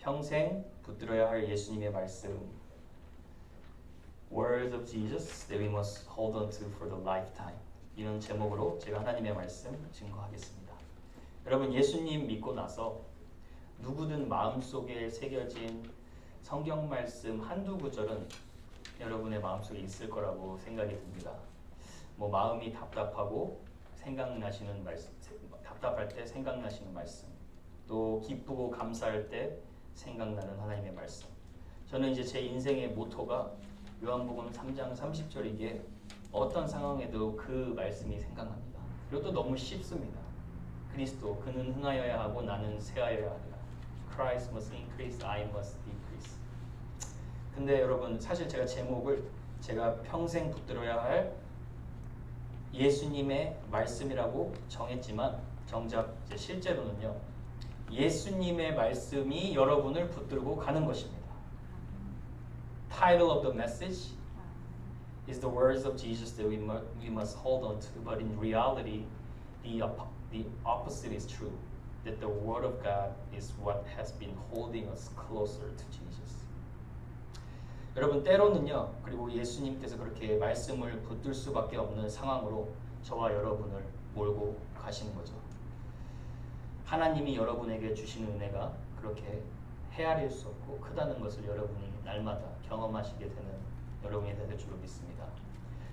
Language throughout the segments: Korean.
평생 붙들어야 할 예수님의 말씀. Words of Jesus that we must hold on to for the lifetime. 이런 제목으로 제가 하나님의 말씀 증거하겠습니다. 여러분, 예수님 믿고 나서 누구든 마음속에 새겨진 성경 말씀 한두 구절은 여러분의 마음속에 있을 거라고 생각이 듭니다. 마음이 답답하고 생각나시는 말씀, 답답할 때 생각나시는 말씀, 또 기쁘고 감사할 때 생각나는 하나님의 말씀. 저는 이제 제 인생의 모토가 요한복음 3장 30절이기에 어떤 상황에도 그 말씀이 생각납니다. 그리고 또 너무 쉽습니다. 그리스도, 그는 흥하여야 하고 나는 쇠하여야 하리라. Christ must increase, I must decrease. 근데 여러분, 사실 제가 제목을 제가 평생 붙들어야 할 예수님의 말씀이라고 정했지만 정작 이제 실제로는요, 예수님의 말씀이 여러분을 붙들고 가는 것입니다. Title of the message is the words of Jesus that we must hold on to, but in reality, the opposite is true. That the Word of God is what has been holding us closer to Jesus. 여러분, 때로는요, 그리고 예수님께서 그렇게 말씀을 붙들 수밖에 없는 상황으로 저와 여러분을 몰고 가시는 거죠. 하나님이 여러분에게 주시는 은혜가 그렇게 헤아릴 수 없고 크다는 것을 여러분이 날마다 경험하시게 되는 여러분이 될 줄로 믿습니다.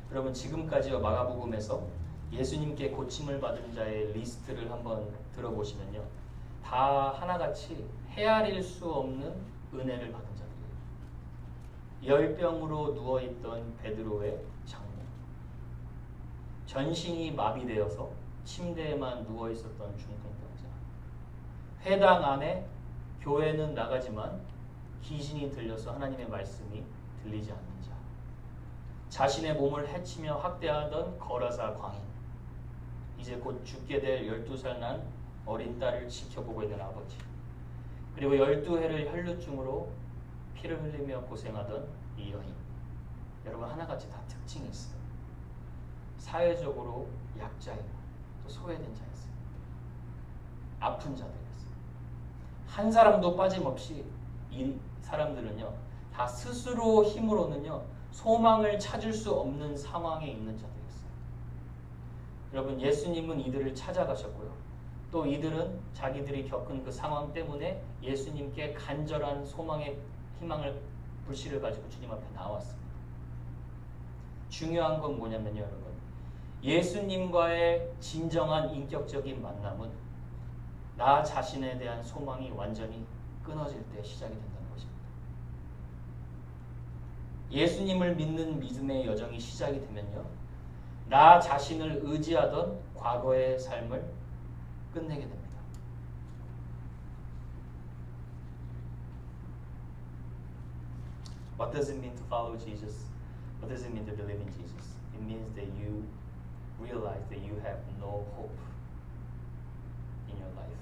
여러분, 지금까지요, 마가복음에서 예수님께 고침을 받은 자의 리스트를 한번 들어보시면요, 다 하나같이 헤아릴 수 없는 은혜를 받은 자들이에요. 열병으로 누워있던 베드로의 장모, 전신이 마비되어서 침대에만 누워있었던 중풍병자, 회당 안에 교회는 나가지만 귀신이 들려서 하나님의 말씀이 들리지 않는 자, 자신의 몸을 해치며 학대하던 거라사 광인, 이제 곧 죽게 될 12살 난 어린 딸을 지켜보고 있는 아버지, 그리고 12해를 혈루증으로 피를 흘리며 고생하던 이 여인. 여러분, 하나같이 다 특징이 있어요. 사회적으로 약자이고 또 소외된 자였어요. 아픈 자들이었어요. 한 사람도 빠짐없이 이 사람들은요, 다 스스로 힘으로는요, 소망을 찾을 수 없는 상황에 있는 자들이었어요. 여러분, 예수님은 이들을 찾아가셨고요, 또 이들은 자기들이 겪은 그 상황 때문에 예수님께 간절한 소망의 희망을, 불씨를 가지고 주님 앞에 나왔습니다. 중요한 건 뭐냐면요, 여러분, 예수님과의 진정한 인격적인 만남은 나 자신에 대한 소망이 완전히 끊어질 때 시작이 된다는 것입니다. 예수님을 믿는 믿음의 여정이 시작이 되면요, 나 자신을 의지하던 과거의 삶을 끝내게 됩니다. What does it mean to follow Jesus? What does it mean to believe in Jesus? It means that you realize that you have no hope in your life.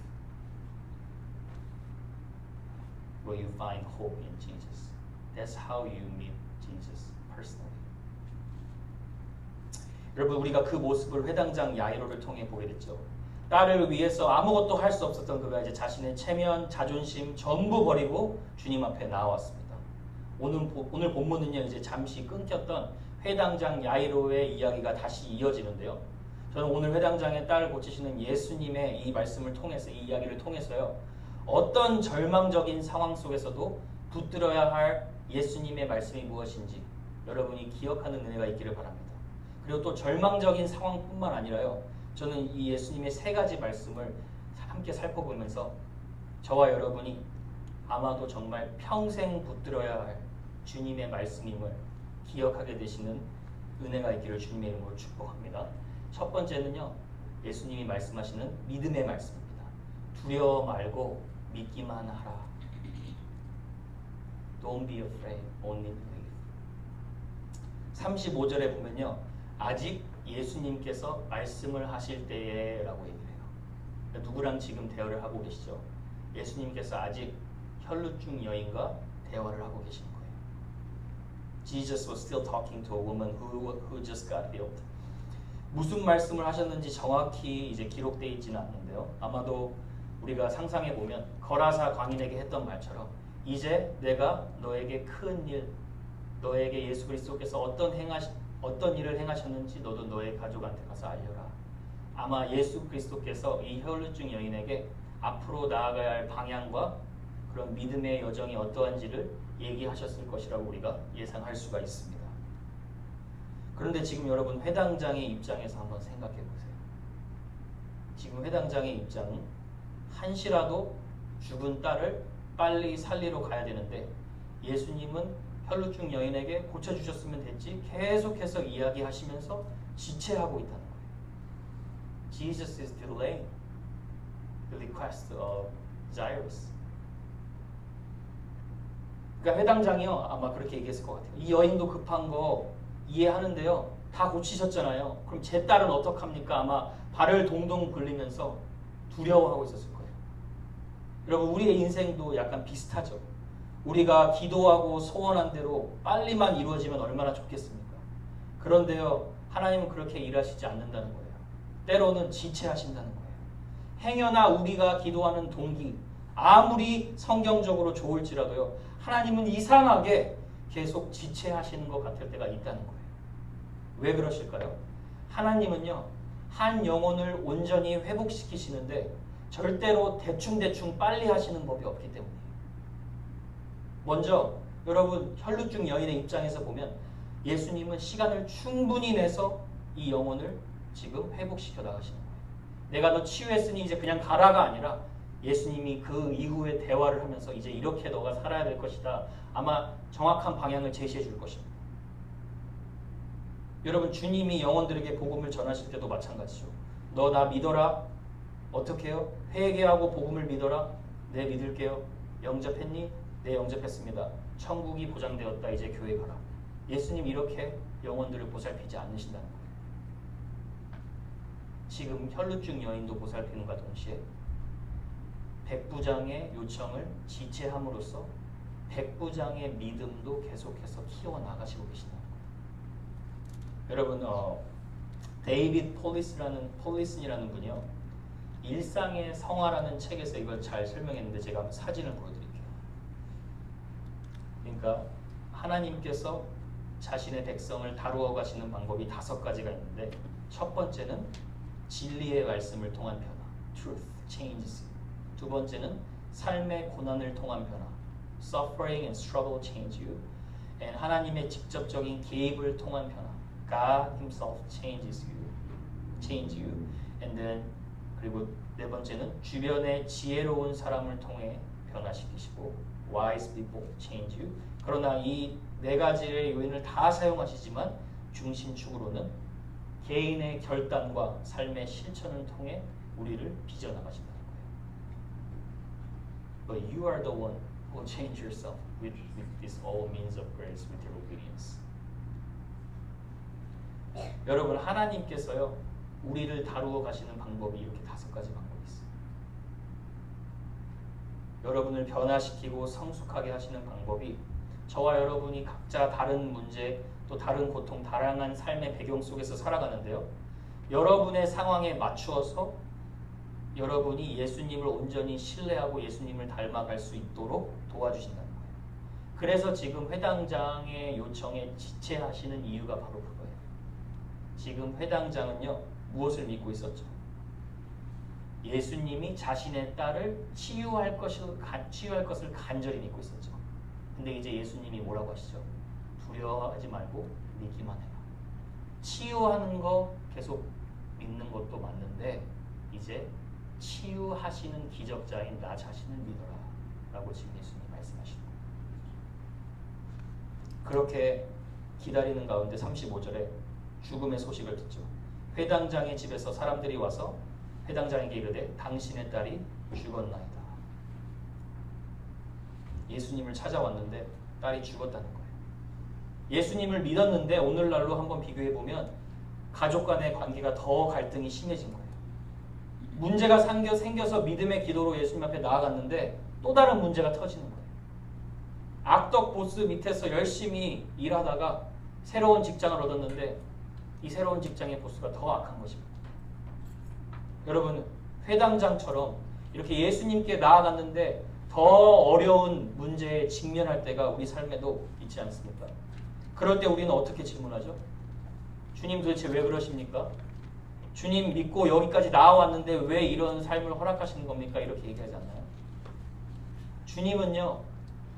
Will you find hope in Jesus? That's how you meet Jesus personally. 여러분, 우리가 그 모습을 회당장 야이로를 통해 보게 됐죠. 딸을 위해서 아무것도 할 수 없었던 그가 이제 자신의 체면, 자존심 전부 버리고 주님 앞에 나왔습니다. 오늘 본문은요, 이제 잠시 끊겼던 회당장 야이로의 이야기가 다시 이어지는데요. 저는 오늘 회당장의 딸을 고치시는 예수님의 이 말씀을 통해서, 이 이야기를 통해서요, 어떤 절망적인 상황 속에서도 붙들어야 할 예수님의 말씀이 무엇인지 여러분이 기억하는 은혜가 있기를 바랍니다. 그리고 또 절망적인 상황뿐만 아니라요, 저는 이 예수님의 세 가지 말씀을 함께 살펴보면서 저와 여러분이 아마도 정말 평생 붙들어야 할 주님의 말씀임을 기억하게 되시는 은혜가 있기를 주님의 이름으로 축복합니다. 첫 번째는요, 예수님이 말씀하시는 믿음의 말씀입니다. 두려워 말고 믿기만 하라. Don't be afraid, only believe. 35절에 보면요, 아직 예수님께서 말씀을 하실 때에 라고 얘기를 해요. 누구랑 지금 대화를 하고 계시죠? 예수님께서 아직 혈루증 여인과 대화를 하고 계시는 거예요. Jesus was still talking to a woman who just got healed. 무슨 말씀을 하셨는지 정확히 이제 기록되어 있지는 않는데요. 아마도 우리가 상상해 보면 거라사 광인에게 했던 말처럼 이제 내가 너에게 큰 일, 너에게 예수 그리스도께서 어떤 일을 행하셨는지 너도 너의 가족한테 가서 알려라. 아마 예수 그리스도께서 이 혈루증 여인에게 앞으로 나아가야 할 방향과 그런 믿음의 여정이 어떠한지를 얘기하셨을 것이라고 우리가 예상할 수가 있습니다. 그런데 지금 여러분 회당장의 입장에서 한번 생각해 보세요. 지금 회당장의 입장은 한시라도 죽은 딸을 빨리 살리러 가야 되는데 예수님은 혈루증 여인에게 고쳐주셨으면 됐지 계속해서 이야기하시면서 지체하고 있다는 거예요. Jesus is delaying the request of Jairus. 그러니까 회당장이요 아마 그렇게 얘기했을 것 같아요. 이 여인도 급한 거 이해하는데요. 다 고치셨잖아요. 그럼 제 딸은 어떡합니까? 아마 발을 동동 굴리면서 두려워하고 있었을 거예요. 여러분 우리의 인생도 약간 비슷하죠. 우리가 기도하고 소원한 대로 빨리만 이루어지면 얼마나 좋겠습니까? 그런데요 하나님은 그렇게 일하시지 않는다는 거예요. 때로는 지체하신다는 거예요. 행여나 우리가 기도하는 동기 아무리 성경적으로 좋을지라도요 하나님은 이상하게 계속 지체하시는 것 같을 때가 있다는 거예요. 왜 그러실까요? 하나님은요 한 영혼을 온전히 회복시키시는데 절대로 대충대충 빨리 하시는 법이 없기 때문이에요. 먼저 여러분 혈루증 여인의 입장에서 보면 예수님은 시간을 충분히 내서 이 영혼을 지금 회복시켜 나가시는 거예요. 내가 너 치유했으니 이제 그냥 가라가 아니라 예수님이 그 이후에 대화를 하면서 이제 이렇게 너가 살아야 될 것이다. 아마 정확한 방향을 제시해 줄 것입니다. 여러분 주님이 영혼들에게 복음을 전하실 때도 마찬가지죠. 너 나 믿어라. 어떻게 해요? 회개하고 복음을 믿어라. 네 믿을게요. 영접했니? 네 영접했습니다. 천국이 보장되었다. 이제 교회 가라. 예수님 이렇게 영혼들을 보살피지 않으신다는 거예요. 지금 혈루증 여인도 보살피는과 동시에 백부장의 요청을 지체함으로써 백부장의 믿음도 계속해서 키워나가시고 계신다는 거예요. 여러분 데이빗 폴리슨이라는 분이요. 일상의 성화라는 책에서 이걸 잘 설명했는데 제가 한번 사진을 보여드릴게요. 그러니까 하나님께서 자신의 백성을 다루어 가시는 방법이 5가지가 있는데 첫 번째는 진리의 말씀을 통한 변화, truth changes you. 두 번째는 삶의 고난을 통한 변화, suffering and struggle change you. and 하나님의 직접적인 개입을 통한 변화, God Himself change you. and then 그리고 네 번째는 주변의 지혜로운 사람을 통해 변화시키시고 wise people change you. 그러나 이 4가지의 요인을 다 사용하시지만 중심축으로는 개인의 결단과 삶의 실천을 통해 우리를 빚어나가신다는 거예요. But you are the one who will change yourself with this all means of grace, with your obedience. 여러분 하나님께서요 우리를 다루어 가시는 방법이 이렇게 5가지 방법이 있어요. 여러분을 변화시키고 성숙하게 하시는 방법이 저와 여러분이 각자 다른 문제 또 다른 고통, 다양한 삶의 배경 속에서 살아가는데요. 여러분의 상황에 맞추어서 여러분이 예수님을 온전히 신뢰하고 예수님을 닮아갈 수 있도록 도와주신다는 거예요. 그래서 지금 회당장의 요청에 지체하시는 이유가 바로 그거예요. 지금 회당장은요. 무엇을 믿고 있었죠? 예수님이 자신의 딸을 치유할 것을 간절히 믿고 있었죠. 근데 이제 예수님이 뭐라고 하시죠? 두려워하지 말고 믿기만 해라. 치유하는 거 계속 믿는 것도 맞는데 이제 치유하시는 기적자인 나 자신을 믿어라 라고 지금 예수님이 말씀하시는 거예요. 그렇게 기다리는 가운데 35절에 죽음의 소식을 듣죠. 회당장의 집에서 사람들이 와서 회당장에게 이르되 당신의 딸이 죽었나이다. 예수님을 찾아왔는데 딸이 죽었다는 거예요. 예수님을 믿었는데 오늘날로 한번 비교해보면 가족 간의 관계가 더 갈등이 심해진 거예요. 문제가 생겨서 믿음의 기도로 예수님 앞에 나아갔는데 또 다른 문제가 터지는 거예요. 악덕 보스 밑에서 열심히 일하다가 새로운 직장을 얻었는데 이 새로운 직장의 보스가 더 악한 것입니다. 여러분 회당장처럼 이렇게 예수님께 나아갔는데 더 어려운 문제에 직면할 때가 우리 삶에도 있지 않습니까? 그럴 때 우리는 어떻게 질문하죠? 주님 도대체 왜 그러십니까? 주님 믿고 여기까지 나아왔는데 왜 이런 삶을 허락하시는 겁니까? 이렇게 얘기하지 않나요? 주님은요,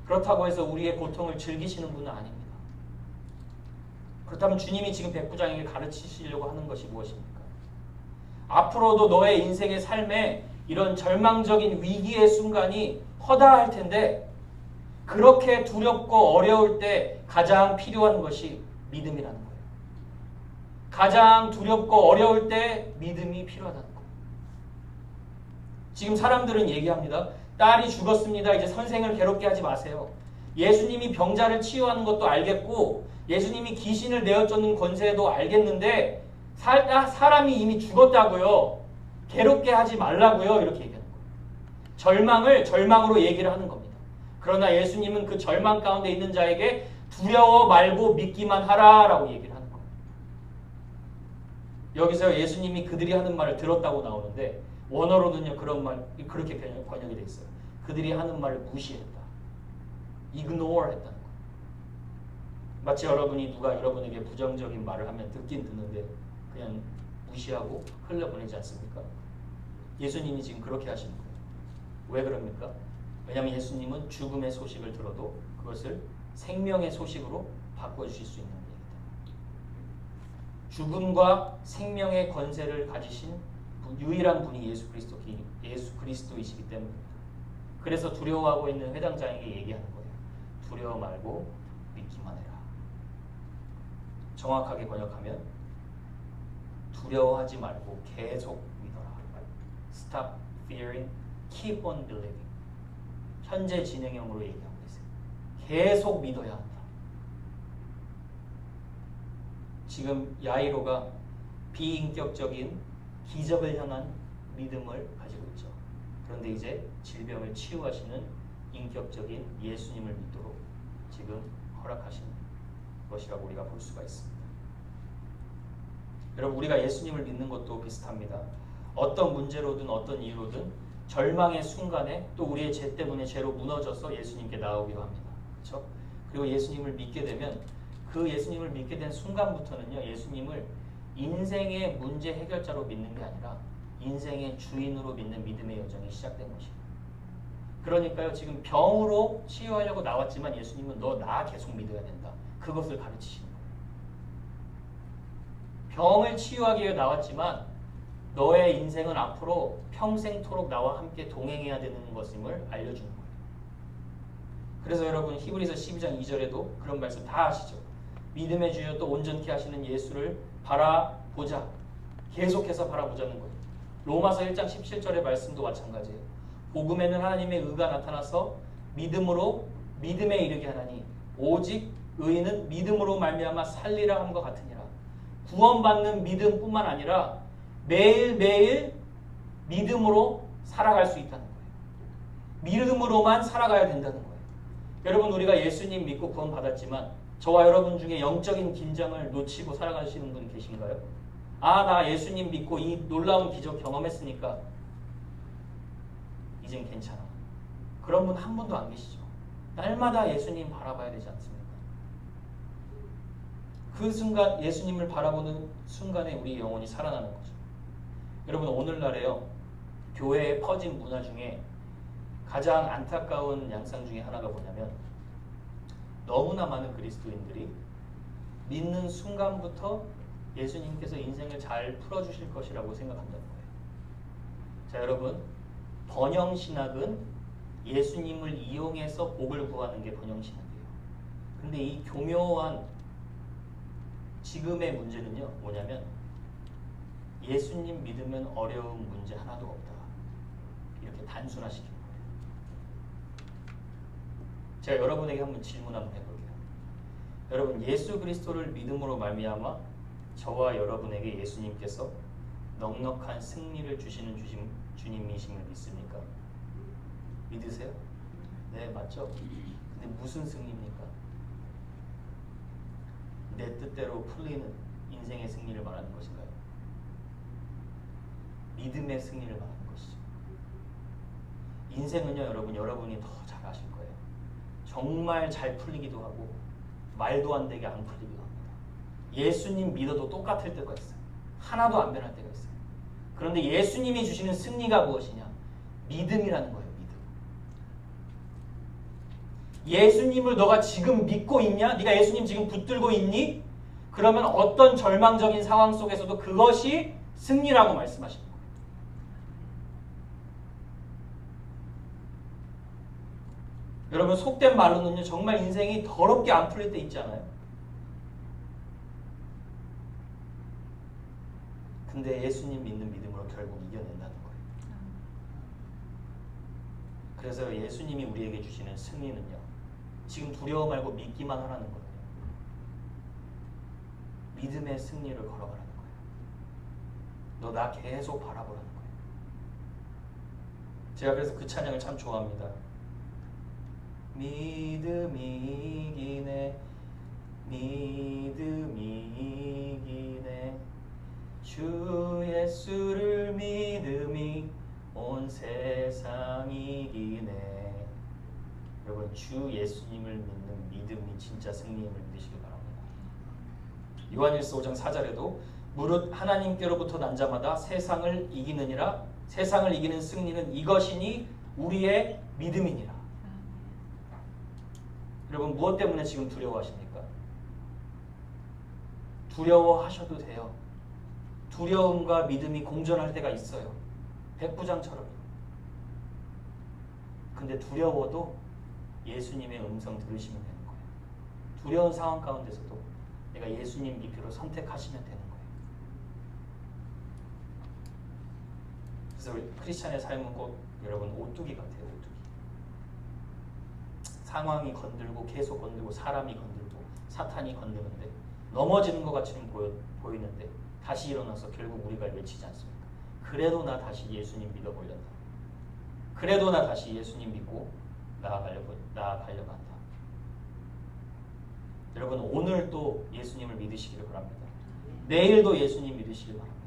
그렇다고 해서 우리의 고통을 즐기시는 분은 아닙니다. 그렇다면 주님이 지금 백부장에게 가르치시려고 하는 것이 무엇입니까? 앞으로도 너의 인생의 삶에 이런 절망적인 위기의 순간이 허다할 텐데 그렇게 두렵고 어려울 때 가장 필요한 것이 믿음이라는 거예요. 가장 두렵고 어려울 때 믿음이 필요하다는 거예요. 지금 사람들은 얘기합니다. 딸이 죽었습니다. 이제 선생을 괴롭게 하지 마세요. 예수님이 병자를 치유하는 것도 알겠고 예수님이 귀신을 내어쫓는 권세도 알겠는데 사람이 이미 죽었다고요. 괴롭게 하지 말라고요. 이렇게 얘기하는 거예요. 절망을 절망으로 얘기를 하는 겁니다. 그러나 예수님은 그 절망 가운데 있는 자에게 두려워 말고 믿기만 하라라고 얘기를 하는 거예요. 여기서 예수님이 그들이 하는 말을 들었다고 나오는데 원어로는요 그런 말 그렇게 번역이 돼 있어요. 그들이 하는 말을 무시했다. ignore 했다는 거예요. 마치 여러분이 누가 여러분에게 부정적인 말을 하면 듣긴 듣는데 그냥 무시하고 흘려보내지 않습니까? 예수님이 지금 그렇게 하시는 거예요. 왜 그럽니까? 왜냐하면 예수님은 죽음의 소식을 들어도 그것을 생명의 소식으로 바꿔주실 수 있는 분이기 때문에 죽음과 생명의 권세를 가지신 유일한 분이 예수 그리스도이시기 때문입니다. 그래서 두려워하고 있는 회당장에게 얘기하는 거예요. 두려워 말고 믿기만 해라. 정확하게 번역하면 두려워하지 말고 계속 믿어라. Stop fearing, keep on believing. 현재 진행형으로 얘기하고 있어요. 계속 믿어야 한다. 지금 야이로가 비인격적인 기적을 향한 믿음을 가지고 있죠. 그런데 이제 질병을 치유하시는 인격적인 예수님을 믿도록 지금 허락하시는 것이라고 우리가 볼 수가 있습니다. 여러분 우리가 예수님을 믿는 것도 비슷합니다. 어떤 문제로든 어떤 이유로든 절망의 순간에 또 우리의 죄 때문에 죄로 무너져서 예수님께 나오기도 합니다. 그렇죠? 그리고 예수님을 믿게 되면 그 예수님을 믿게 된 순간부터는요. 예수님을 인생의 문제 해결자로 믿는 게 아니라 인생의 주인으로 믿는 믿음의 여정이 시작된 것입니다. 그러니까요. 지금 병으로 치유하려고 나왔지만 예수님은 너 나 계속 믿어야 된다. 그것을 가르치시는 거예요. 병을 치유하기 위해 나왔지만 너의 인생은 앞으로 평생토록 나와 함께 동행해야 되는 것임을 알려주는 거예요. 그래서 여러분 히브리서 12장 2절에도 그런 말씀 다 아시죠? 믿음의 주여 또 온전케 하시는 예수를 바라보자. 계속해서 바라보자는 거예요. 로마서 1장 17절의 말씀도 마찬가지예요. 복음에는 하나님의 의가 나타나서 믿음으로 믿음에 이르게 하나니 오직 의인은 믿음으로 말미암아 살리라 함과 같으니라. 구원받는 믿음뿐만 아니라 매일매일 믿음으로 살아갈 수 있다는 거예요. 믿음으로만 살아가야 된다는 거예요. 여러분 우리가 예수님 믿고 구원받았지만 저와 여러분 중에 영적인 긴장을 놓치고 살아가시는 분 계신가요? 아, 나 예수님 믿고 이 놀라운 기적 경험했으니까 이젠 괜찮아. 그런 분 한 분도 안 계시죠. 날마다 예수님 바라봐야 되지 않습니까? 그 순간 예수님을 바라보는 순간에 우리 영혼이 살아나는 거죠. 여러분 오늘날에요. 교회에 퍼진 문화 중에 가장 안타까운 양상 중에 하나가 뭐냐면 너무나 많은 그리스도인들이 믿는 순간부터 예수님께서 인생을 잘 풀어주실 것이라고 생각한다는 거예요. 자 여러분 번영신학은 예수님을 이용해서 복을 구하는 게 번영신학이에요. 근데 이 교묘한 지금의 문제는요 뭐냐면 예수님 믿으면 어려운 문제 하나도 없다. 이렇게 단순화시키는 거예요. 제가 여러분에게 한번 질문 한번 해볼게요. 여러분 예수 그리스도를 믿음으로 말미암아 저와 여러분에게 예수님께서 넉넉한 승리를 주시는 주님이심을 믿습니까? 믿으세요? 네 맞죠? 근데 무슨 승리입니까? 내 뜻대로 풀리는 인생의 승리를 말하는 것인가요? 믿음의 승리를 말하는 것이죠. 인생은요, 여러분이 더 잘 아실 거예요. 정말 잘 풀리기도 하고 말도 안 되게 안 풀리기도 합니다. 예수님 믿어도 똑같을 때가 있어요. 하나도 안 변할 때가 있어요. 그런데 예수님이 주시는 승리가 무엇이냐? 믿음이라는 거예요. 믿음. 예수님을 너가 지금 믿고 있냐? 네가 예수님 지금 붙들고 있니? 그러면 어떤 절망적인 상황 속에서도 그것이 승리라고 말씀하시는 거예요. 여러분, 속된 말로는요, 정말 인생이 더럽게 안 풀릴 때 있지 않아요? 근데 예수님 믿는 믿음으로 결국 이겨낸다는 거예요. 그래서 예수님이 우리에게 주시는 승리는요, 지금 두려워 말고 믿기만 하라는 거예요. 믿음의 승리를 걸어가라는 거예요. 너 나 계속 바라보라는 거예요. 제가 그래서 그 찬양을 참 좋아합니다. 믿음이 이기네, 믿음이 이기네, 주 예수를 믿음이 온 세상 이기네. 여러분, 주 예수님을 믿는 믿음이 진짜 승리임을 믿으시기 바랍니다. 요한일서 5장 4절에도 무릇 하나님께로부터 난 자마다 세상을 이기느니라, 세상을 이기는 승리는 이것이니 우리의 믿음이니라. 여러분, 무엇 때문에 지금 두려워하십니까? 두려워하셔도 돼요. 두려움과 믿음이 공존할 때가 있어요. 백부장처럼. 근데 두려워도 예수님의 음성 들으시면 되는 거예요. 두려운 상황 가운데서도 내가 예수님 믿기로 선택하시면 되는 거예요. 그래서 크리스찬의 삶은 꼭 여러분 오뚜기 같아요. 오뚜기. 상황이 건들고 계속 건들고 사람이 건들고 사탄이 건드는데 넘어지는 것 같이는 보이는데 다시 일어나서 결국 우리가 외치지 않습니까? 그래도 나 다시 예수님 믿어보려다. 그래도 나 다시 예수님 믿고 나아가려고 한다. 여러분, 오늘도 예수님을 믿으시기를 바랍니다. 내일도 예수님 믿으시길 바랍니다.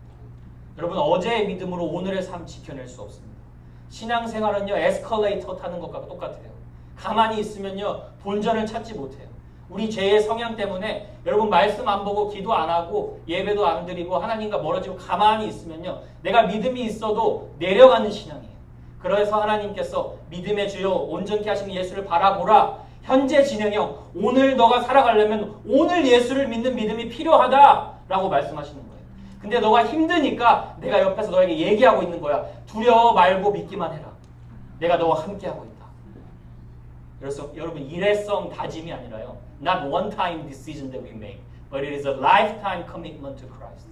여러분, 어제의 믿음으로 오늘의 삶 지켜낼 수 없습니다. 신앙생활은요, 에스컬레이터 타는 것과 똑같아요. 가만히 있으면요, 본전을 찾지 못해요. 우리 죄의 성향 때문에 여러분 말씀 안 보고 기도 안 하고 예배도 안 드리고 하나님과 멀어지고 가만히 있으면요, 내가 믿음이 있어도 내려가는 신앙이에요. 그래서 하나님께서 믿음의 주요 온전케 하시는 예수를 바라보라. 현재 진행형, 오늘 너가 살아가려면 오늘 예수를 믿는 믿음이 필요하다라고 말씀하시는 거예요. 근데 너가 힘드니까 내가 옆에서 너에게 얘기하고 있는 거야. 두려워 말고 믿기만 해라. 내가 너와 함께하고 있다. 그래서 여러분, 일회성 다짐이 아니라요, not one time decision that we make, but it is a lifetime commitment to Christ.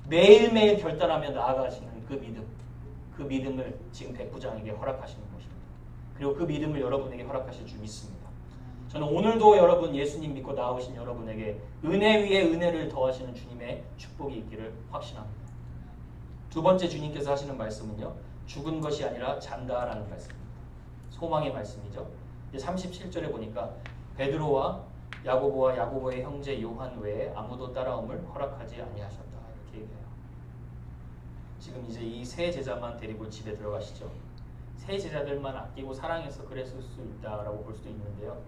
매일매일 결단하며 나아가시는 그 믿음을 지금 백부장에게 허락하시는 것입니다. 그리고 그 믿음을 여러분에게 허락하실 줄 믿습니다. 저는 오늘도 여러분 예수님 믿고 나오신 여러분에게 은혜 위에 은혜를 더하시는 주님의 축복이 있기를 확신합니다. 두 번째 주님께서 하시는 말씀은요, 죽은 것이 아니라 잔다라는 말씀입니다. 소망의 말씀이죠. 37절에 보니까 베드로와 야고보와 야고보의 형제 요한 외에 아무도 따라옴을 허락하지 아니하셨다, 이렇게 얘기해요. 지금 이제 이 세 제자만 데리고 집에 들어가시죠. 세 제자들만 아끼고 사랑해서 그랬을 수 있다라고 볼 수도 있는데요.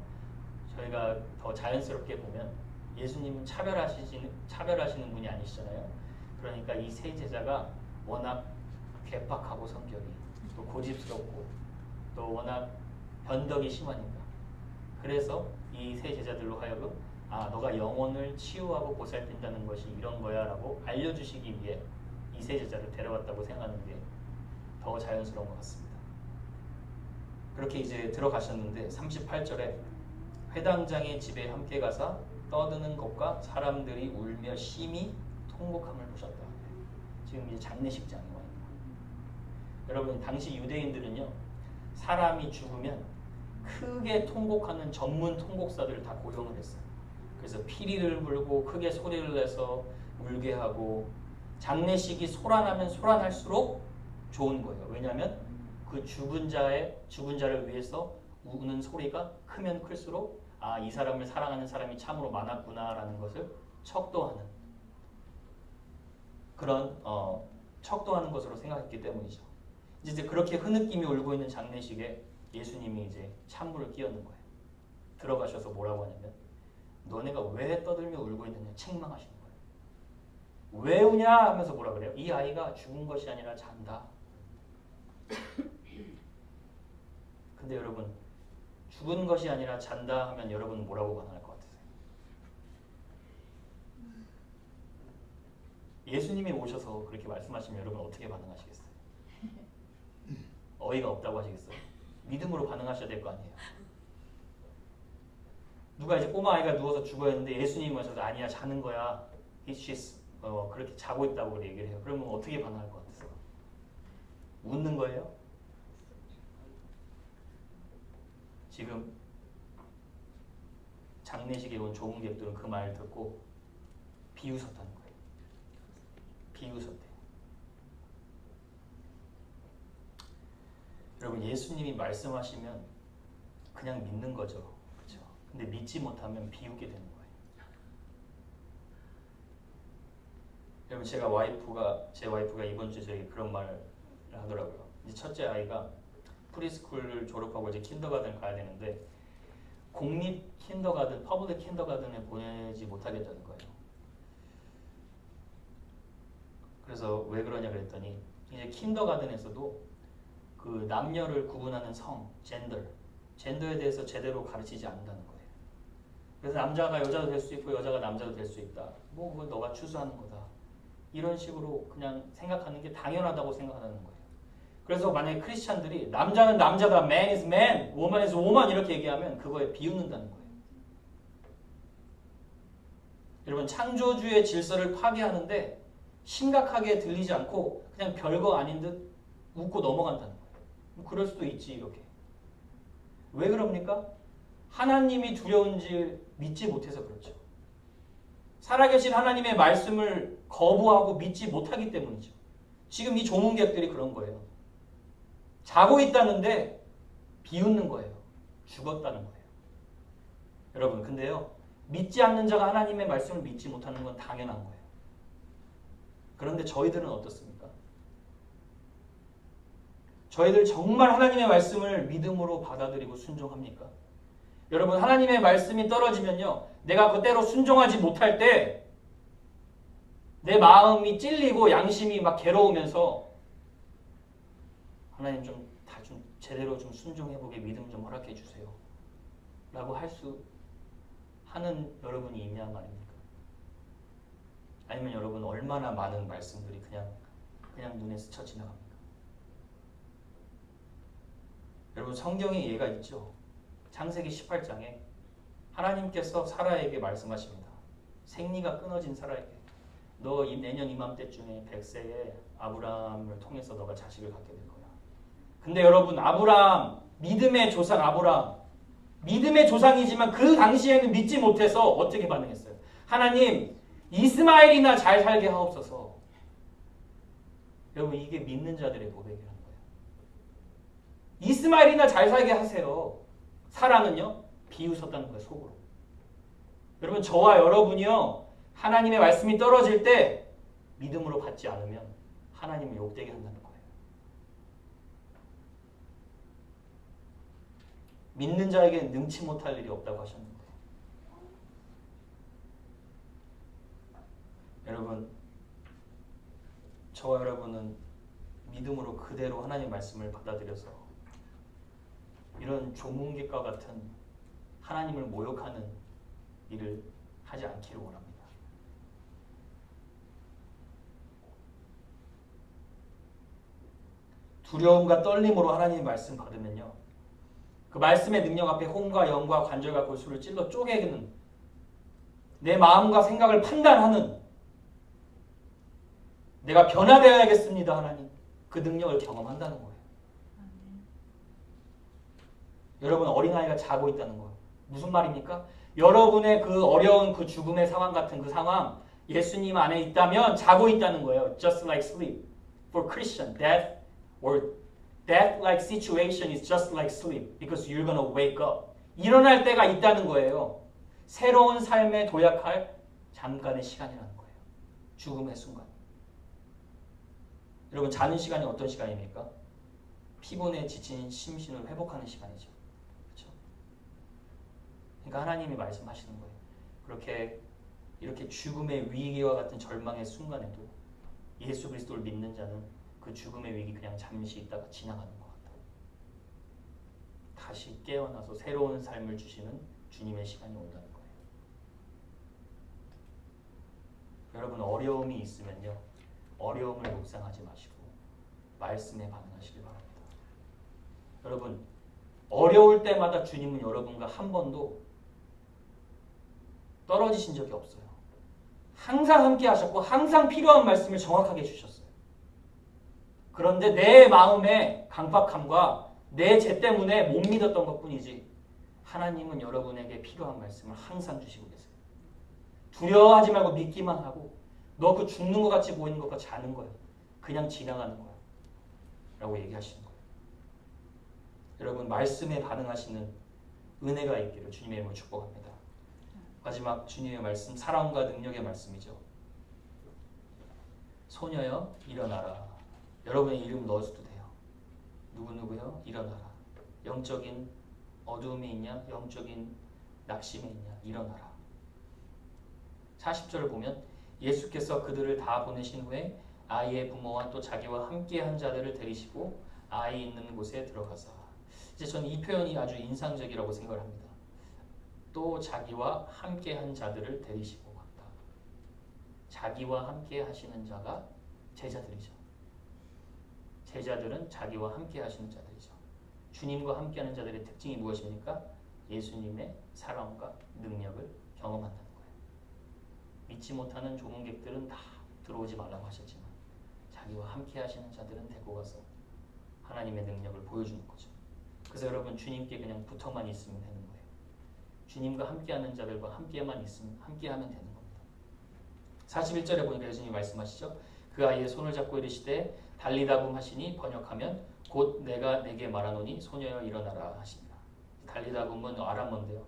저희가 더 자연스럽게 보면 예수님은 차별하시는 분이 아니시잖아요. 그러니까 이 세 제자가 워낙 괴팍하고 성격이 또 고집스럽고 또 워낙 변덕이 심하니까, 그래서 이 세 제자들로 하여금 너가 영혼을 치유하고 보살핀다는 것이 이런 거야 라고 알려주시기 위해 이 세 제자를 데려왔다고 생각하는 게 더 자연스러운 것 같습니다. 그렇게 이제 들어가셨는데 38절에 회당장의 집에 함께 가사 떠드는 것과 사람들이 울며 심히 통곡함을 보셨다. 지금 이제 장례식장이 와 있는 거예요. 여러분, 당시 유대인들은요, 사람이 죽으면 크게 통곡하는 전문 통곡사들을 다 고용을 했어요. 그래서 피리를 불고 크게 소리를 내서 울게 하고, 장례식이 소란하면 소란할수록 좋은 거예요. 왜냐하면 그 죽은 자를 위해서 우는 소리가 크면 클수록 이 사람을 사랑하는 사람이 참으로 많았구나라는 것을 척도하는 그런 척도하는 것으로 생각했기 때문이죠. 이제 그렇게 흐느끼며 울고 있는 장례식에 예수님이 이제 찬물을 끼얹는 거예요. 들어가셔서 뭐라고 하냐면 너네가 왜 떠들며 울고 있느냐 책망하시는 거예요. 왜 우냐 하면서 뭐라 그래요? 이 아이가 죽은 것이 아니라 잔다. 근데 여러분 죽은 것이 아니라 잔다 하면 여러분 뭐라고 반응할 것 같으세요? 예수님이 오셔서 그렇게 말씀하시면 여러분 어떻게 반응하시겠어요? 어이가 없다고 하시겠어요? 믿음으로 반응하셔야 될 거 아니에요. 누가 이제 꼬마 아이가 누워서 죽어야 했는데 예수님이 오셔서 아니야 자는 거야. She's 그렇게 자고 있다고 얘기를 해요. 그러면 어떻게 반응할 것 같으세요? 웃는 거예요? 지금 장례식에 온 조문객들은 그 말 듣고 비웃었다는 거예요. 비웃었대요. 여러분 예수님이 말씀하시면 그냥 믿는 거죠. 그렇죠? 근데 믿지 못하면 비웃게 되는 거예요. 여러분 제 와이프가 이번 주에 저에게 그런 말을 하더라고요. 이제 첫째 아이가 프리스쿨을 졸업하고 이제 킨더가든을 가야 되는데 공립 킨더가든, 퍼블릭 킨더가든에 보내지 못하겠다는 거예요. 그래서 왜 그러냐 그랬더니 이제 킨더가든에서도 그 남녀를 구분하는 성, 젠더에 대해서 제대로 가르치지 않는다는 거예요. 그래서 남자가 여자도 될 수 있고 여자가 남자도 될 수 있다. 뭐 그건 너가 추수하는 거다. 이런 식으로 그냥 생각하는 게 당연하다고 생각하는 거예요. 그래서 만약에 크리스찬들이 남자는 남자다, man is man, woman is woman 이렇게 얘기하면 그거에 비웃는다는 거예요. 여러분 창조주의 질서를 파괴하는데 심각하게 들리지 않고 그냥 별거 아닌 듯 웃고 넘어간다는 거예요. 뭐 그럴 수도 있지 이렇게. 왜 그럽니까? 하나님이 두려운지 믿지 못해서 그렇죠. 살아계신 하나님의 말씀을 거부하고 믿지 못하기 때문이죠. 지금 이 조문객들이 그런 거예요. 자고 있다는데 비웃는 거예요. 죽었다는 거예요. 여러분 근데요. 믿지 않는 자가 하나님의 말씀을 믿지 못하는 건 당연한 거예요. 그런데 저희들은 어떻습니까? 저희들 정말 하나님의 말씀을 믿음으로 받아들이고 순종합니까? 여러분 하나님의 말씀이 떨어지면요. 내가 그대로 순종하지 못할 때 내 마음이 찔리고 양심이 막 괴로우면서 하나님 좀 제대로 좀 순종해보게 믿음 좀 허락해 주세요. 라고 하는 여러분이 있냐 말입니까? 아니면 여러분 얼마나 많은 말씀들이 그냥 눈에 스쳐 지나갑니까? 여러분 성경에 예가 있죠. 창세기 18장에 하나님께서 사라에게 말씀하십니다. 생리가 끊어진 사라에게 너 내년 이맘때쯤에 100세에 아브라함을 통해서 너가 자식을 갖게 될 거야. 근데 여러분 아브라함 믿음의 조상 아브라함 믿음의 조상이지만 그 당시에는 믿지 못해서 어떻게 반응했어요? 하나님 이스마엘이나 잘 살게 하옵소서. 여러분 이게 믿는 자들의 고백이라는 거예요. 이스마엘이나 잘 살게 하세요. 사라는요 비웃었다는 거예요. 속으로. 여러분 저와 여러분이요 하나님의 말씀이 떨어질 때 믿음으로 받지 않으면 하나님을 욕되게 한다는 거예요. 믿는 자에게 능치 못할 일이 없다고 하셨는데 여러분 저와 여러분은 믿음으로 그대로 하나님의 말씀을 받아들여서 이런 조문객과 같은 하나님을 모욕하는 일을 하지 않기를 원합니다. 두려움과 떨림으로 하나님의 말씀 받으면요. 그 말씀의 능력 앞에 혼과 영과 관절과 골수를 찔러 쪼개는 내 마음과 생각을 판단하는 내가 변화되어야겠습니다. 하나님. 그 능력을 경험한다는 거예요. 여러분 어린아이가 자고 있다는 거예요. 무슨 말입니까? 여러분의 그 어려운 그 죽음의 상황 같은 그 상황 예수님 안에 있다면 자고 있다는 거예요. Just like sleep. For Christian, death-like situation is just like sleep because you're gonna wake up. 일어날 때가 있다는 거예요. 새로운 삶에 도약할 잠깐의 시간이라는 거예요. 죽음의 순간. 여러분 자는 시간이 어떤 시간입니까? 피곤에 지친 심신을 회복하는 시간이죠. 그렇죠? 그러니까 하나님이 말씀하시는 거예요. 이렇게 죽음의 위기와 같은 절망의 순간에도 예수 그리스도를 믿는 자는 그 죽음의 위기 그냥 잠시 있다가 지나가는 것 같다. 다시 깨어나서 새로운 삶을 주시는 주님의 시간이 온다는 거예요. 여러분 어려움이 있으면요. 어려움을 묵상하지 마시고 말씀에 반응하시기 바랍니다. 여러분 어려울 때마다 주님은 여러분과 한 번도 떨어지신 적이 없어요. 항상 함께 하셨고 항상 필요한 말씀을 정확하게 주셨어요. 그런데 내 마음의 강팍함과 내 죄 때문에 못 믿었던 것뿐이지 하나님은 여러분에게 필요한 말씀을 항상 주시고 계세요. 두려워하지 말고 믿기만 하고 너 그 죽는 것 같이 보이는 것 같이 아는 거야. 그냥 지나가는 거야. 라고 얘기하시는 거예요. 여러분 말씀에 반응하시는 은혜가 있기를 주님의 이름으로 축복합니다. 마지막 주님의 말씀 사랑과 능력의 말씀이죠. 소녀여 일어나라. 여러분의 이름 넣어줘도 돼요. 누구누구요? 일어나라. 영적인 어두움이 있냐? 영적인 낙심이 있냐? 일어나라. 40절을 보면 예수께서 그들을 다 보내신 후에 아이의 부모와 또 자기와 함께한 자들을 데리시고 아이 있는 곳에 들어가사. 이제 저는 이 표현이 아주 인상적이라고 생각을 합니다. 또 자기와 함께한 자들을 데리시고 갔다. 자기와 함께 하시는 자가 제자들이죠. 제자들은 자기와 함께 하시는 자들이죠. 주님과 함께하는 자들의 특징이 무엇입니까? 예수님의 사랑과 능력을 경험한다는 거예요. 믿지 못하는 조문객들은 다 들어오지 말라고 하셨지만 자기와 함께 하시는 자들은 데리고 가서 하나님의 능력을 보여주는 거죠. 그래서 여러분 주님께 그냥 붙어만 있으면 되는 거예요. 주님과 함께하는 자들과 함께만 있으면 함께하면 되는 겁니다. 41절에 보니까 예수님이 말씀하시죠. 그 아이의 손을 잡고 이르시되 달리다붐 하시니 번역하면 곧 내가 내게 말하노니 소녀여 일어나라 하십니다. 달리다붐은 아람어인데요.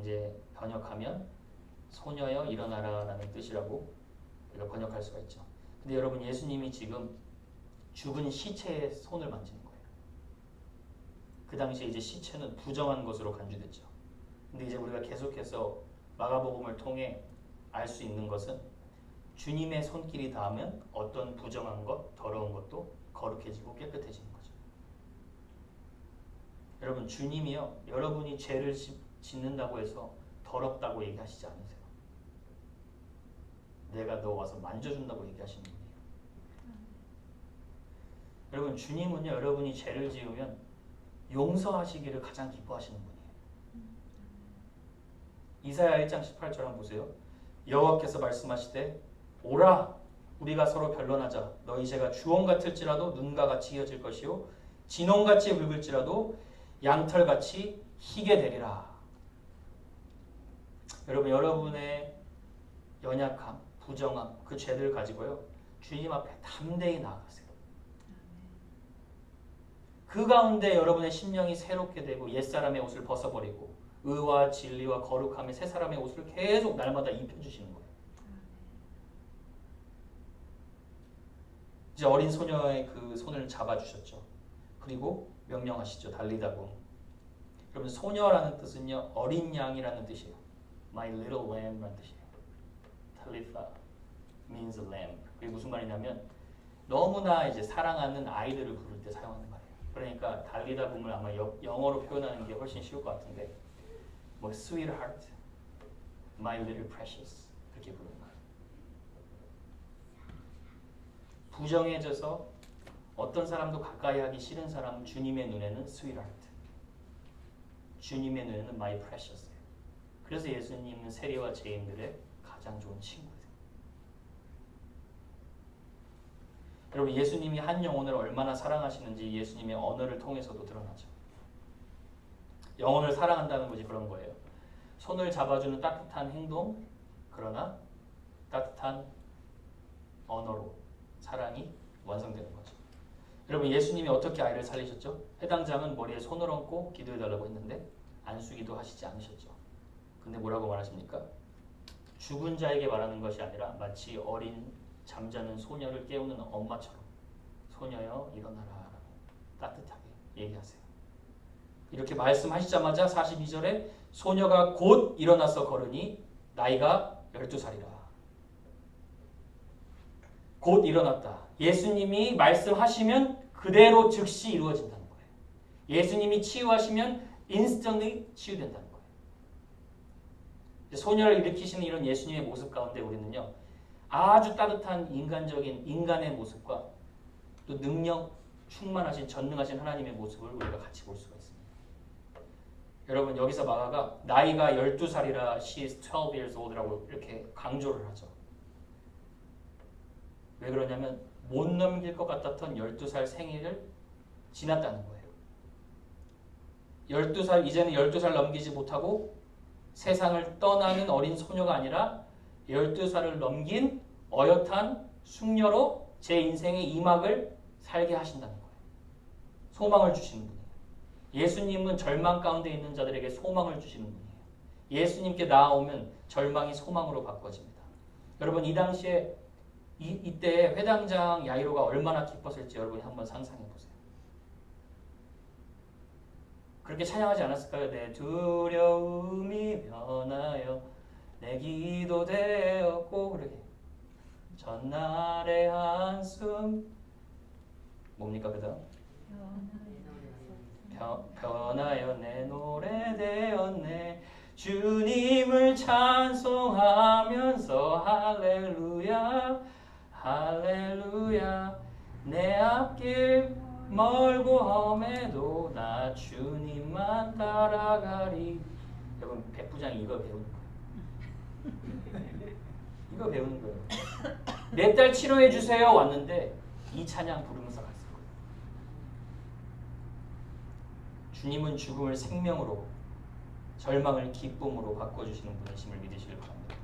이제 번역하면 소녀여 일어나라라는 뜻이라고 우리가 번역할 수가 있죠. 근데 여러분 예수님이 지금 죽은 시체의 손을 만지는 거예요. 그 당시에 이제 시체는 부정한 것으로 간주됐죠. 근데 이제 우리가 계속해서 마가복음을 통해 알 수 있는 것은 주님의 손길이 닿으면 어떤 부정한 것, 더러운 것도 거룩해지고 깨끗해지는 거죠. 여러분 주님이요. 여러분이 죄를 짓는다고 해서 더럽다고 얘기하시지 않으세요. 내가 너 와서 만져준다고 얘기하시는 분이에요. 여러분 주님은요. 여러분이 죄를 지으면 용서하시기를 가장 기뻐하시는 분이에요. 이사야 1장 18절 한번 보세요. 여호와께서 말씀하시되 오라 우리가 서로 변론하자. 너희 죄가 주홍 같을지라도 눈과 같이 이어질 것이요 진홍같이 붉을지라도 양털같이 희게 되리라. 여러분 여러분의 연약함, 부정함, 그 죄들 가지고요. 주님 앞에 담대히 나아가세요. 그 가운데 여러분의 심령이 새롭게 되고 옛사람의 옷을 벗어버리고 의와 진리와 거룩함의 새 사람의 옷을 계속 날마다 입혀주시는 거예요. 이제 어린 소녀의 그 손을 잡아주셨죠. 그리고 명령하시죠. 달리다고. 여러분 소녀라는 뜻은요. 어린 양이라는 뜻이에요. My little lamb라는 뜻이에요. Talitha means lamb. 그게 무슨 말이냐면 너무나 이제 사랑하는 아이들을 부를 때 사용하는 말이에요. 그러니까 달리다 붐을 아마 영어로 표현하는 게 훨씬 쉬울 것 같은데 뭐 sweetheart, my little precious 이렇게 부르는 거예요. 부정해져서 어떤 사람도 가까이 하기 싫은 사람은 주님의 눈에는 sweetheart, 주님의 눈에는 my precious예요. 그래서 예수님은 세리와 죄인들의 가장 좋은 친구예요. 여러분 예수님이 한 영혼을 얼마나 사랑하시는지 예수님의 언어를 통해서도 드러나죠. 영혼을 사랑한다는 것이 그런 거예요. 손을 잡아주는 따뜻한 행동, 그러나 따뜻한 언어로 사랑이 완성되는 거죠. 여러분 예수님이 어떻게 아이를 살리셨죠? 해당장은 머리에 손을 얹고 기도해달라고 했는데 안수기도 하시지 않으셨죠. 근데 뭐라고 말하십니까? 죽은 자에게 말하는 것이 아니라 마치 어린 잠자는 소녀를 깨우는 엄마처럼 소녀여 일어나라. 따뜻하게 얘기하세요. 이렇게 말씀하시자마자 42절에 소녀가 곧 일어나서 걸으니 나이가 12살이라. 곧 일어났다. 예수님이 말씀하시면 그대로 즉시 이루어진다는 거예요. 예수님이 치유하시면 instantly 치유된다는 거예요. 소녀를 일으키시는 이런 예수님의 모습 가운데 우리는요, 아주 따뜻한 인간적인 인간의 모습과 또 능력 충만하신 전능하신 하나님의 모습을 우리가 같이 볼 수가 있습니다. 여러분, 여기서 마가가 나이가 12살이라 she is 12 years old라고 이렇게 강조를 하죠. 왜 그러냐면 못 넘길 것 같았던 12살 생일을 지났다는 거예요. 12살, 이제는 12살 넘기지 못하고 세상을 떠나는 어린 소녀가 아니라 12살을 넘긴 어엿한 숙녀로 제 인생의 이막을 살게 하신다는 거예요. 소망을 주시는 분이에요. 예수님은 절망 가운데 있는 자들에게 소망을 주시는 분이에요. 예수님께 나아오면 절망이 소망으로 바꿔집니다. 여러분, 이 당시에 이때 회당장 야이로가 얼마나 기뻤을지 여러분이 한번 상상해 보세요. 그렇게 찬양하지 않았을까요? 내 두려움이 변하여 내 기도 되었고, 그렇게 전날의 한숨 뭡니까 그 다음? 변하여 내 노래 되었네. 주님을 찬송하면서 할렐루야 할렐루야. 내 앞길 멀고 험해도 나 주님만 따라가리. 여러분, 백부장이 이거 배우는 거예요. 이거 배우는 거예요. 내 딸 치료해 주세요 왔는데 이 찬양 부르면서 갔을 거예요. 주님은 죽음을 생명으로, 절망을 기쁨으로 바꿔주시는 분이심을 믿으시길 바랍니다.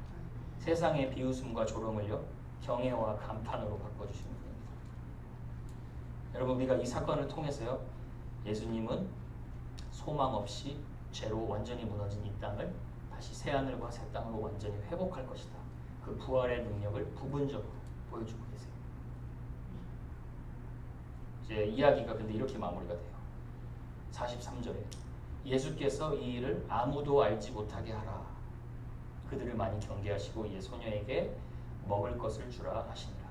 세상의 비웃음과 조롱을요, 경애와 감탄으로 바꿔주시는 분입니다. 여러분, 우리가 이 사건을 통해서요, 예수님은 소망 없이 죄로 완전히 무너진 이 땅을 다시 새하늘과 새 땅으로 완전히 회복할 것이다. 그 부활의 능력을 부분적으로 보여주고 계세요. 이제 이야기가 근데 이렇게 마무리가 돼요. 43절에 예수께서 이 일을 아무도 알지 못하게 하라. 그들을 많이 경계하시고 이 소녀에게 먹을 것을 주라 하시니라.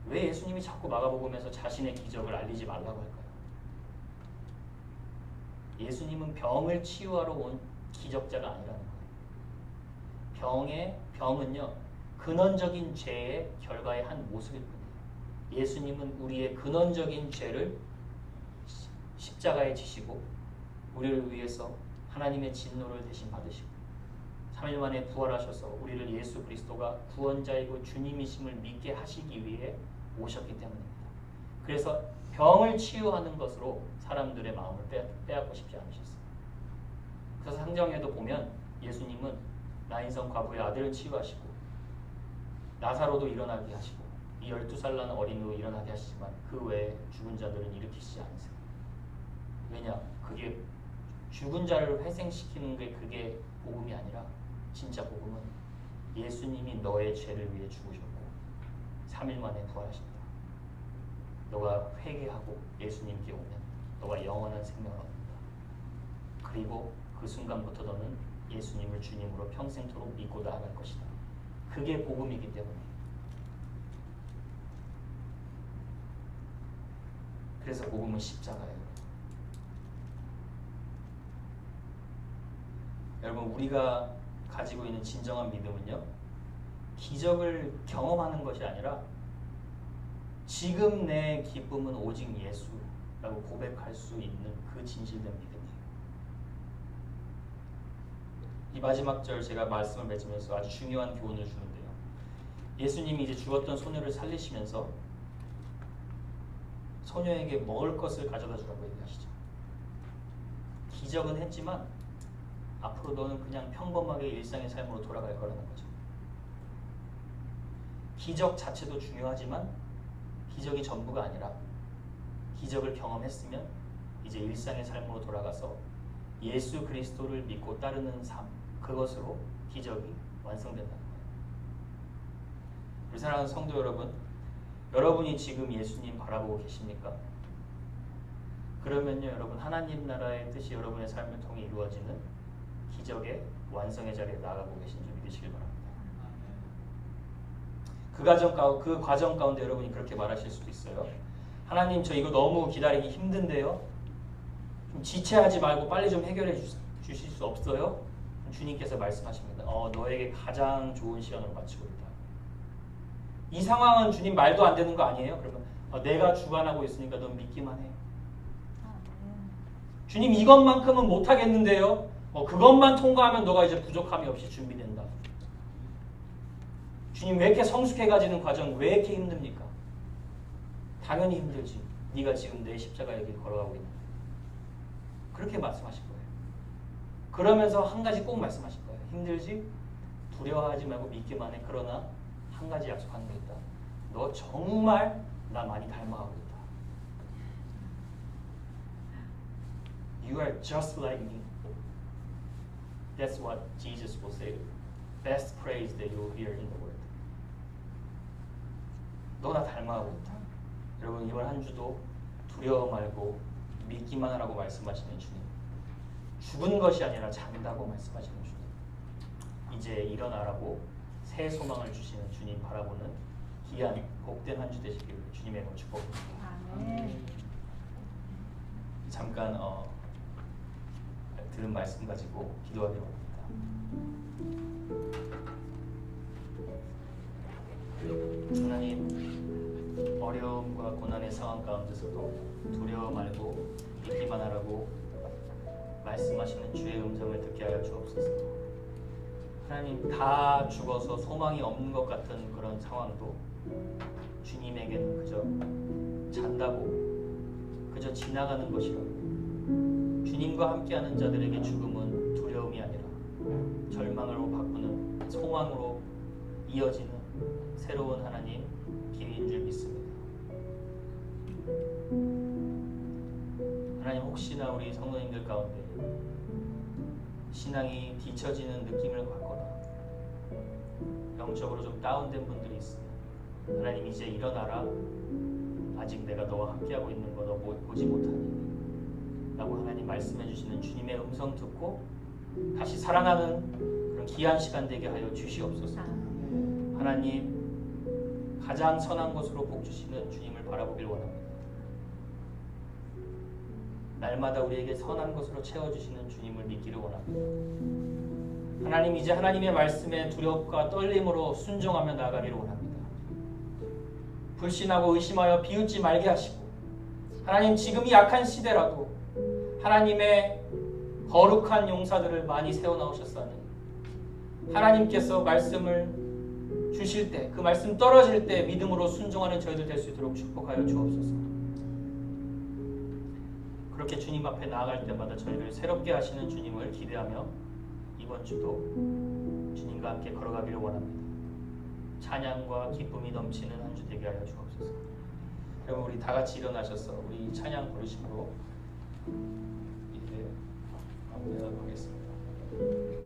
왜 예수님이 자꾸 마가복음에서 자신의 기적을 알리지 말라고 할까요? 예수님은 병을 치유하러 온 기적자가 아니라는 거예요. 병은요, 근원적인 죄의 결과의 한 모습일 뿐이에요. 예수님은 우리의 근원적인 죄를 십자가에 지시고 우리를 위해서 하나님의 진노를 대신 받으시고 3일 만에 부활하셔서 우리를 예수 그리스도가 구원자이고 주님이심을 믿게 하시기 위해 오셨기 때문입니다. 그래서 병을 치유하는 것으로 사람들의 마음을 빼앗고 싶지 않으셨어요. 그래서 상정에도 보면 예수님은 나인성 과부의 아들을 치유하시고 나사로도 일어나게 하시고 이 12살 나는 어린이도 일어나게 하시지만 그 외에 죽은 자들은 일으키시지 않으세요. 왜냐? 그게 죽은 자를 회생시키는 게 그게 복음이 아니라 진짜 복음은 예수님이 너의 죄를 위해 죽으셨고 3일 만에 부활하신다. 너가 회개하고 예수님께 오면 너가 영원한 생명을 얻는다. 그리고 그 순간부터 너는 예수님을 주님으로 평생토록 믿고 나아갈 것이다. 그게 복음이기 때문에. 그래서 복음은 십자가예요. 여러분, 우리가 가지고 있는 진정한 믿음은요, 기적을 경험하는 것이 아니라 지금 내 기쁨은 오직 예수라고 고백할 수 있는 그 진실된 믿음이에요. 이 마지막 절 제가 말씀을 맺으면서 아주 중요한 교훈을 주는데요. 예수님이 이제 죽었던 소녀를 살리시면서 소녀에게 먹을 것을 가져다 주라고 얘기하시죠. 기적은 했지만 앞으로 너는 그냥 평범하게 일상의 삶으로 돌아갈 거라는 거죠. 기적 자체도 중요하지만 기적이 전부가 아니라 기적을 경험했으면 이제 일상의 삶으로 돌아가서 예수 그리스도를 믿고 따르는 삶, 그것으로 기적이 완성된다는 거예요. 우리 사랑하는 성도 여러분, 여러분이 지금 예수님 바라보고 계십니까? 그러면요 여러분 하나님 나라의 뜻이 여러분의 삶을 통해 이루어지는 기적의 완성의 자리에 나아가고 계신 줄 믿으시길 바랍니다. 그 과정 가운데 여러분이 그렇게 말하실 수도 있어요. 하나님 저 이거 너무 기다리기 힘든데요. 좀 지체하지 말고 빨리 좀 해결해 주실 수 없어요? 주님께서 말씀하십니다. 너에게 가장 좋은 시간으로 마치고 있다. 이 상황은 주님 말도 안 되는 거 아니에요? 그러면 내가 주관하고 있으니까 넌 믿기만 해. 주님 이것만큼은 못하겠는데요. 그것만 통과하면 너가 이제 부족함이 없이 준비된다. 주님 왜 이렇게 성숙해가지는 과정 왜 이렇게 힘듭니까? 당연히 힘들지. 네가 지금 내 십자가의 길 걸어가고 있는 그렇게 말씀하실 거예요. 그러면서 한 가지 꼭 말씀하실 거예요. 힘들지? 두려워하지 말고 믿기만 해. 그러나 한 가지 약속하는 게 있다. 너 정말 나 많이 닮아가고 있다. You are just like me. That's what Jesus will say. Best praise that you will hear in the world. 너 나 닮아가고 있다. 여러분 이번 한 주도 두려워 말고 믿기만 하라고 말씀하시는 주님. 죽은 것이 아니라 잔다고 말씀하시는 주님. 이제 일어나라고 새 소망을 주시는 주님 바라보는 귀한 복된 한 주 되시기를 주님의 이름으로 축복합니다. 잠깐 들은 말씀 가지고 기도하기로 합니다. 하나님 어려움과 고난의 상황 가운데서도 두려워 말고 믿기만 하라고 말씀하시는 주의 음성을 듣게 하여 주옵소서. 하나님 다 죽어서 소망이 없는 것 같은 그런 상황도 주님에게는 그저 잔다고 그저 지나가는 것이라고 주님과 함께하는 자들에게 죽음은 두려움이 아니라 절망으로 바꾸는 소망으로 이어지는 새로운 하나님 길인 줄 믿습니다. 하나님 혹시나 우리 성도님들 가운데 신앙이 뒤처지는 느낌을 받거나 영적으로 좀 다운된 분들이 있으면 하나님 이제 일어나라. 아직 내가 너와 함께하고 있는 거 너 보지 못하니 라고 하나님 말씀해 주시는 주님의 음성 듣고 다시 살아나는 그런 귀한 시간 되게 하여 주시옵소서. 하나님 가장 선한 것으로 복 주시는 주님을 바라보길 원합니다. 날마다 우리에게 선한 것으로 채워주시는 주님을 믿기를 원합니다. 하나님 이제 하나님의 말씀에 두려움과 떨림으로 순종하며 나아가기를 원합니다. 불신하고 의심하여 비웃지 말게 하시고 하나님 지금 이 약한 시대라도 하나님의 거룩한 용사들을 많이 세워나오셨사니 하나님께서 말씀을 주실 때 그 말씀 떨어질 때 믿음으로 순종하는 저희들 될 수 있도록 축복하여 주옵소서. 그렇게 주님 앞에 나아갈 때마다 저희를 새롭게 하시는 주님을 기대하며 이번 주도 주님과 함께 걸어가기를 원합니다. 찬양과 기쁨이 넘치는 한 주 되게 하여 주옵소서. 여러분 우리 다 같이 일어나셔서 우리 찬양 부르심으로 이제 마무리하도록 하겠습니다.